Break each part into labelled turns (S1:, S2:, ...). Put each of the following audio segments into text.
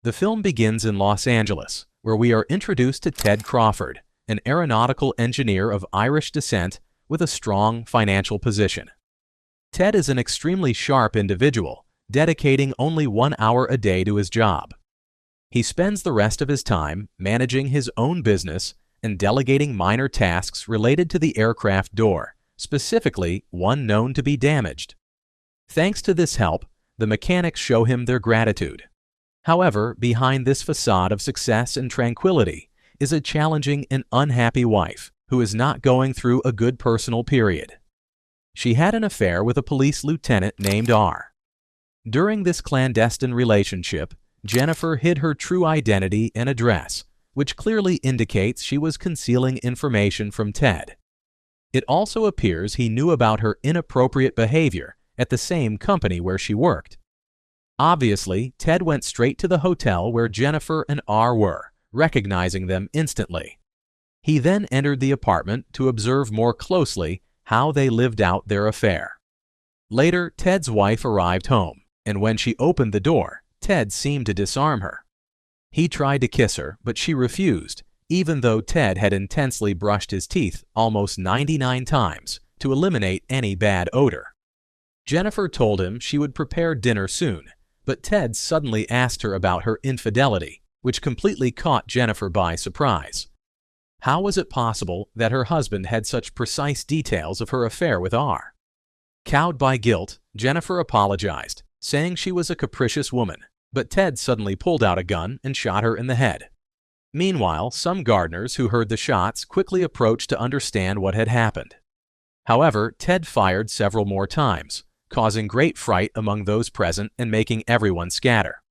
S1: The film begins in Los Angeles, where we are introduced to Ted Crawford, an aeronautical engineer of Irish descent with a strong financial position. Ted is an extremely sharp individual, dedicating only 1 hour a day to his job. He spends the rest of his time managing his own business and delegating minor tasks related to the aircraft door, specifically one known to be damaged. Thanks to this help, the mechanics show him their gratitude. However, behind this facade of success and tranquility is a challenging and unhappy wife who is not going through a good personal period. She had an affair with a police lieutenant named R. During this clandestine relationship, Jennifer hid her true identity and address, which clearly indicates she was concealing information from Ted. It also appears he knew about her inappropriate behavior at the same company where she worked. Obviously, Ted went straight to the hotel where Jennifer and R were, recognizing them instantly. He then entered the apartment to observe more closely how they lived out their affair. Later, Ted's wife arrived home, and when she opened the door, Ted seemed to disarm her. He tried to kiss her, but she refused, even though Ted had intensely brushed his teeth almost 99 times to eliminate any bad odor. Jennifer told him she would prepare dinner soon, but Ted suddenly asked her about her infidelity, which completely caught Jennifer by surprise. How was it possible that her husband had such precise details of her affair with R? Cowed by guilt, Jennifer apologized, saying she was a capricious woman, but Ted suddenly pulled out a gun and shot her in the head. Meanwhile, some gardeners who heard the shots quickly approached to understand what had happened. However, Ted fired several more times, causing great fright among those present and making everyone scatter.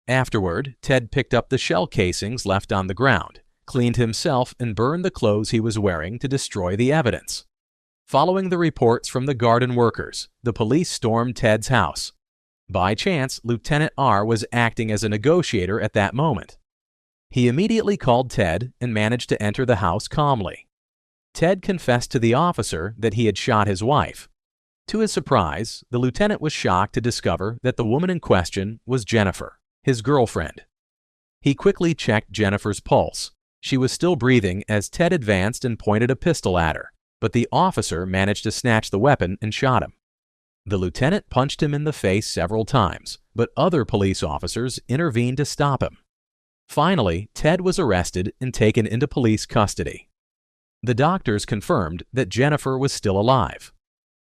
S1: Afterward, Ted picked up the shell casings left on the ground, cleaned himself, and burned the clothes he was wearing to destroy the evidence. Following the reports from the garden workers, the police stormed Ted's house. By chance, Lieutenant R was acting as a negotiator at that moment. He immediately called Ted and managed to enter the house calmly. Ted confessed to the officer that he had shot his wife. To his surprise, the lieutenant was shocked to discover that the woman in question was Jennifer, his girlfriend. He quickly checked Jennifer's pulse. She was still breathing as Ted advanced and pointed a pistol at her, but the officer managed to snatch the weapon and shot him. The lieutenant punched him in the face several times, but other police officers intervened to stop him. Finally, Ted was arrested and taken into police custody. The doctors confirmed that Jennifer was still alive.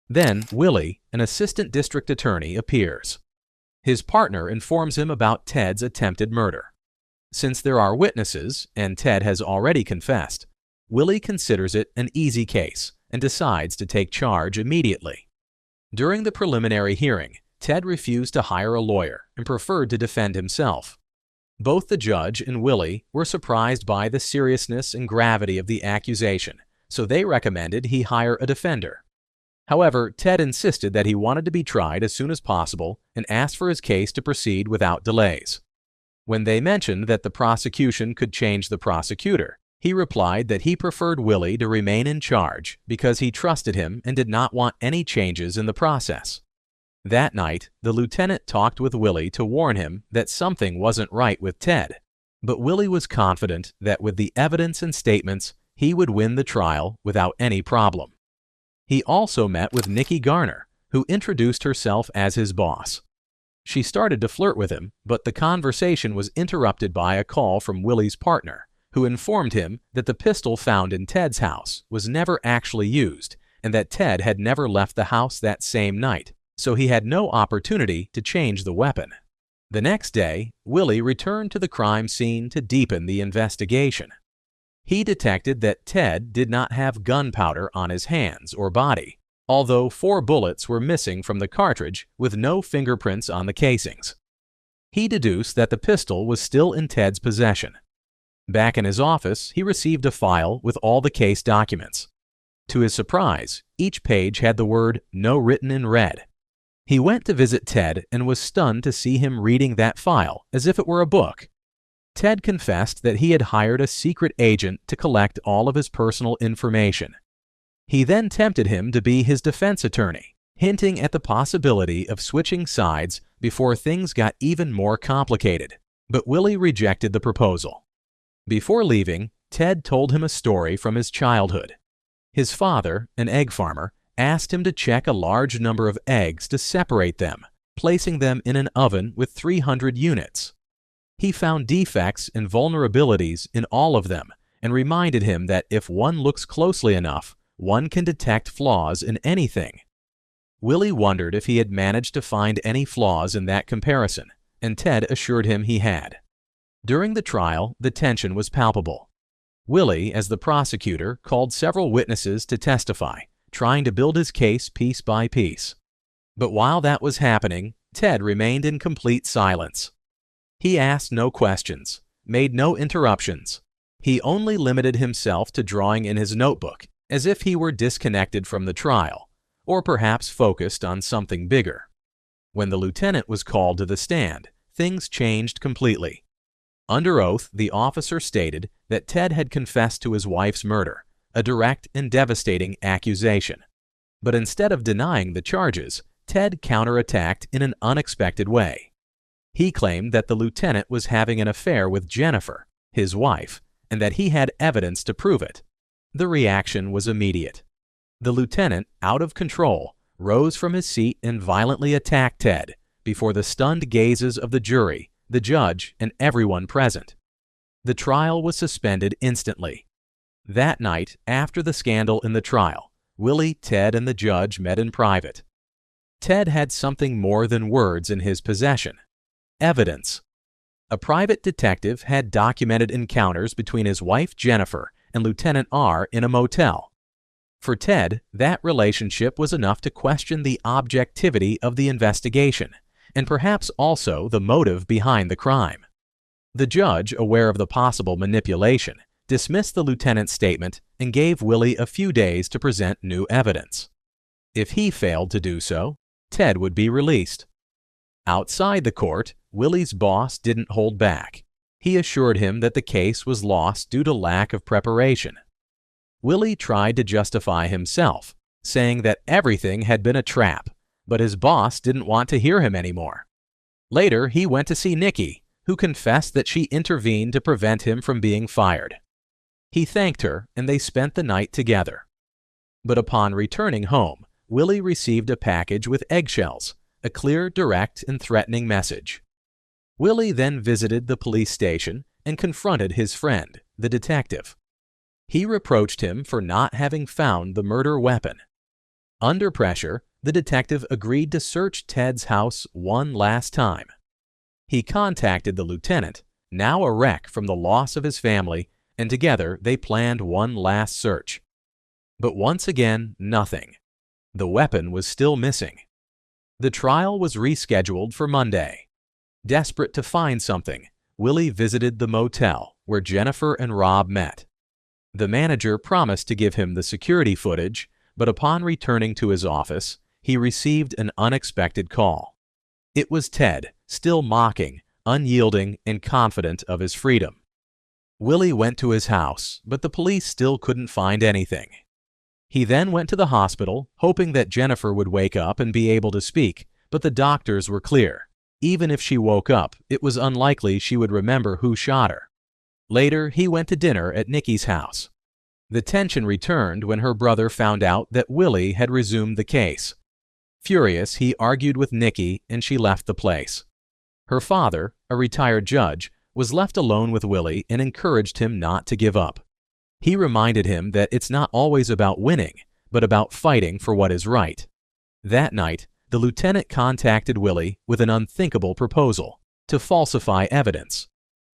S1: Then, Willie, an assistant district attorney, appears. His partner informs him about Ted's attempted murder. Since there are witnesses, and Ted has already confessed, Willie considers it an easy case and decides to take charge immediately. During the preliminary hearing, Ted refused to hire a lawyer and preferred to defend himself. Both the judge and Willie were surprised by the seriousness and gravity of the accusation, so they recommended he hire a defender. However, Ted insisted that he wanted to be tried as soon as possible and asked for his case to proceed without delays. When they mentioned that the prosecution could change the prosecutor, he replied that he preferred Willie to remain in charge because he trusted him and did not want any changes in the process. That night, the lieutenant talked with Willie to warn him that something wasn't right with Ted, but Willie was confident that with the evidence and statements, he would win the trial without any problem. He also met with Nikki Garner, who introduced herself as his boss. She started to flirt with him, but the conversation was interrupted by a call from Willie's partner, who informed him that the pistol found in Ted's house was never actually used and that Ted had never left the house that same night, so he had no opportunity to change the weapon. The next day, Willie returned to the crime scene to deepen the investigation. He detected that Ted did not have gunpowder on his hands or body, although 4 bullets were missing from the cartridge with no fingerprints on the casings. He deduced that the pistol was still in Ted's possession. Back in his office, he received a file with all the case documents. To his surprise, each page had the word "No" written in red. He went to visit Ted and was stunned to see him reading that file as if it were a book. Ted confessed that he had hired a secret agent to collect all of his personal information. He then tempted him to be his defense attorney, hinting at the possibility of switching sides before things got even more complicated. But Willie rejected the proposal. Before leaving, Ted told him a story from his childhood. His father, an egg farmer, asked him to check a large number of eggs to separate them, placing them in an oven with 300 units. He found defects and vulnerabilities in all of them and reminded him that if one looks closely enough, one can detect flaws in anything. Willie wondered if he had managed to find any flaws in that comparison, and Ted assured him he had. During the trial, the tension was palpable. Willie, as the prosecutor, called several witnesses to testify, trying to build his case piece by piece. But while that was happening, Ted remained in complete silence. He asked no questions, made no interruptions. He only limited himself to drawing in his notebook, as if he were disconnected from the trial, or perhaps focused on something bigger. When the lieutenant was called to the stand, things changed completely. Under oath, the officer stated that Ted had confessed to his wife's murder, a direct and devastating accusation. But instead of denying the charges, Ted counterattacked in an unexpected way. He claimed that the lieutenant was having an affair with Jennifer, his wife, and that he had evidence to prove it. The reaction was immediate. The lieutenant, out of control, rose from his seat and violently attacked Ted before the stunned gazes of the jury, the judge, and everyone present. The trial was suspended instantly. That night, after the scandal in the trial, Willie, Ted, and the judge met in private. Ted had something more than words in his possession: evidence. A private detective had documented encounters between his wife Jennifer and Lieutenant R in a motel. For Ted, that relationship was enough to question the objectivity of the investigation, and perhaps also the motive behind the crime. The judge, aware of the possible manipulation, dismissed the lieutenant's statement and gave Willie a few days to present new evidence. If he failed to do so, Ted would be released. Outside the court, Willie's boss didn't hold back. He assured him that the case was lost due to lack of preparation. Willie tried to justify himself, saying that everything had been a trap, but his boss didn't want to hear him anymore. Later, he went to see Nikki, who confessed that she intervened to prevent him from being fired. He thanked her, and they spent the night together. But upon returning home, Willie received a package with eggshells, a clear, direct, and threatening message. Willie then visited the police station and confronted his friend, the detective. He reproached him for not having found the murder weapon. Under pressure, the detective agreed to search Ted's house one last time. He contacted the lieutenant, now a wreck from the loss of his family, and together they planned one last search. But once again, nothing. The weapon was still missing. The trial was rescheduled for Monday. Desperate to find something, Willie visited the motel where Jennifer and Rob met. The manager promised to give him the security footage, but upon returning to his office, he received an unexpected call. It was Ted, still mocking, unyielding, and confident of his freedom. Willie went to his house, but the police still couldn't find anything. He then went to the hospital, hoping that Jennifer would wake up and be able to speak, but the doctors were clear. Even if she woke up, it was unlikely she would remember who shot her. Later, he went to dinner at Nikki's house. The tension returned when her brother found out that Willie had resumed the case. Furious, he argued with Nikki and she left the place. Her father, a retired judge, was left alone with Willie and encouraged him not to give up. He reminded him that it's not always about winning, but about fighting for what is right. That night, the lieutenant contacted Willie with an unthinkable proposal to falsify evidence.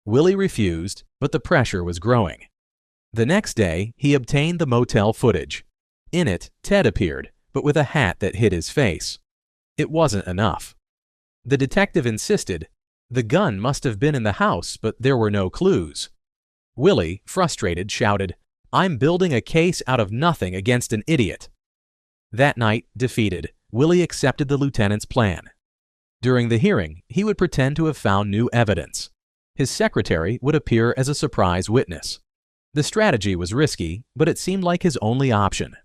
S1: Willie refused, but the pressure was growing. The next day, he obtained the motel footage. In it, Ted appeared, but with a hat that hid his face. It wasn't enough. The detective insisted, "The gun must have been in the house, but there were no clues." Willie, frustrated, shouted, "I'm building a case out of nothing against an idiot." That night, defeated, Willie accepted the lieutenant's plan. During the hearing, he would pretend to have found new evidence. His secretary would appear as a surprise witness. The strategy was risky, but it seemed like his only option.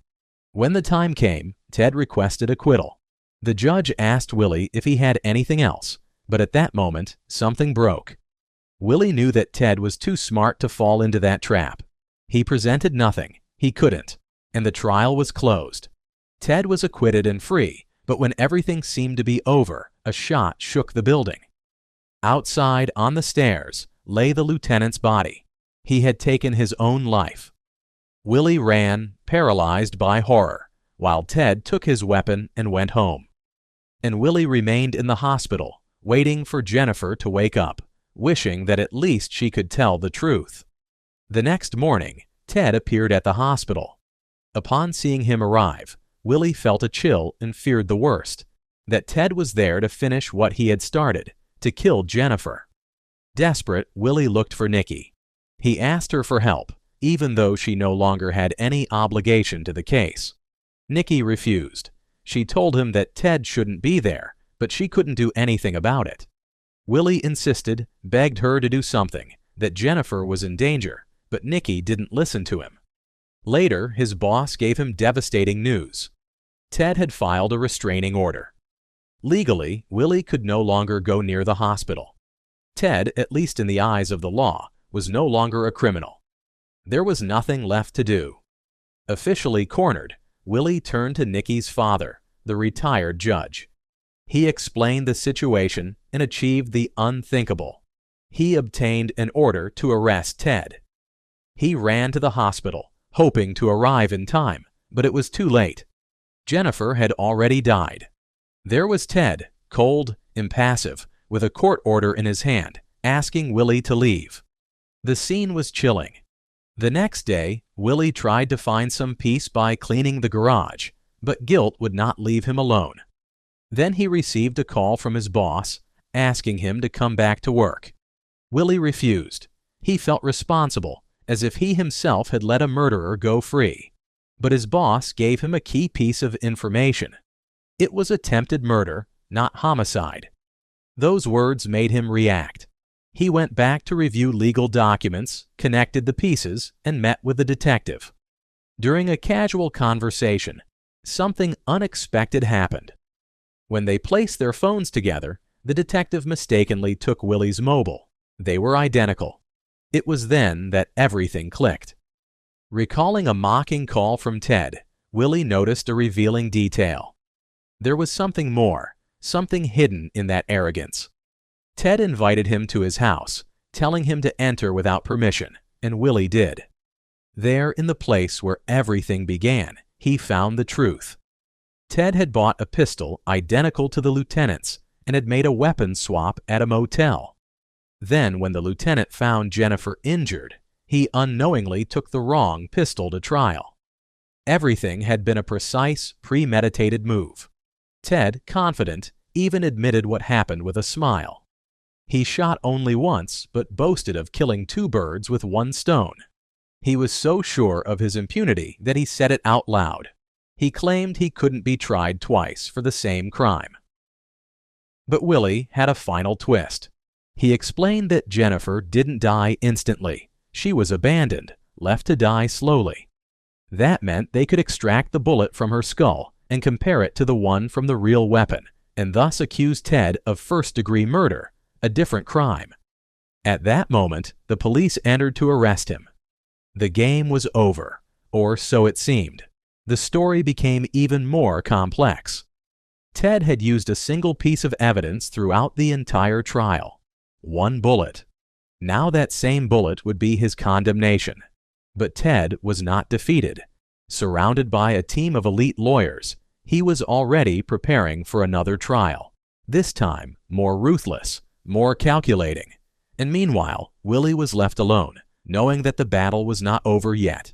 S1: When the time came, Ted requested acquittal. The judge asked Willie if he had anything else, but at that moment, something broke. Willie knew that Ted was too smart to fall into that trap. He presented nothing. He couldn't. And the trial was closed. Ted was acquitted and free, but when everything seemed to be over, a shot shook the building. Outside, on the stairs, lay the lieutenant's body. He had taken his own life. Willie ran, paralyzed by horror, while Ted took his weapon and went home. And Willie remained in the hospital, waiting for Jennifer to wake up, wishing that at least she could tell the truth. The next morning, Ted appeared at the hospital. Upon seeing him arrive, Willie felt a chill and feared the worst, that Ted was there to finish what he had started, to kill Jennifer. Desperate, Willie looked for Nikki. He asked her for help, even though she no longer had any obligation to the case. Nikki refused. She told him that Ted shouldn't be there, but she couldn't do anything about it. Willie insisted, begged her to do something, that Jennifer was in danger, but Nikki didn't listen to him. Later, his boss gave him devastating news. Ted had filed a restraining order. Legally, Willie could no longer go near the hospital. Ted, at least in the eyes of the law, was no longer a criminal. There was nothing left to do. Officially cornered, Willie turned to Nikki's father, the retired judge. He explained the situation and achieved the unthinkable. He obtained an order to arrest Ted. He ran to the hospital, hoping to arrive in time, but it was too late. Jennifer had already died. There was Ted, cold, impassive, with a court order in his hand, asking Willie to leave. The scene was chilling. The next day, Willie tried to find some peace by cleaning the garage, but guilt would not leave him alone. Then he received a call from his boss, asking him to come back to work. Willie refused. He felt responsible, as if he himself had let a murderer go free. But his boss gave him a key piece of information. It was attempted murder, not homicide. Those words made him react. He went back to review legal documents, connected the pieces, and met with the detective. During a casual conversation, something unexpected happened. When they placed their phones together, the detective mistakenly took Willie's mobile. They were identical. It was then that everything clicked. Recalling a mocking call from Ted, Willie noticed a revealing detail. There was something more, something hidden in that arrogance. Ted invited him to his house, telling him to enter without permission, and Willie did. There, in the place where everything began, he found the truth. Ted had bought a pistol identical to the lieutenant's and had made a weapons swap at a motel. Then, when the lieutenant found Jennifer injured, he unknowingly took the wrong pistol to trial. Everything had been a precise, premeditated move. Ted, confident, even admitted what happened with a smile. He shot only once, but boasted of killing 2 birds with 1 stone. He was so sure of his impunity that he said it out loud. He claimed he couldn't be tried twice for the same crime. But Willie had a final twist. He explained that Jennifer didn't die instantly. She was abandoned, left to die slowly. That meant they could extract the bullet from her skull and compare it to the one from the real weapon, and thus accuse Ted of first-degree murder, a different crime. At that moment, the police entered to arrest him. The game was over, or so it seemed. The story became even more complex. Ted had used a single piece of evidence throughout the entire trial. 1 bullet. Now that same bullet would be his condemnation. But Ted was not defeated. Surrounded by a team of elite lawyers, he was already preparing for another trial. This time, more ruthless, more calculating. And meanwhile, Willie was left alone, knowing that the battle was not over yet.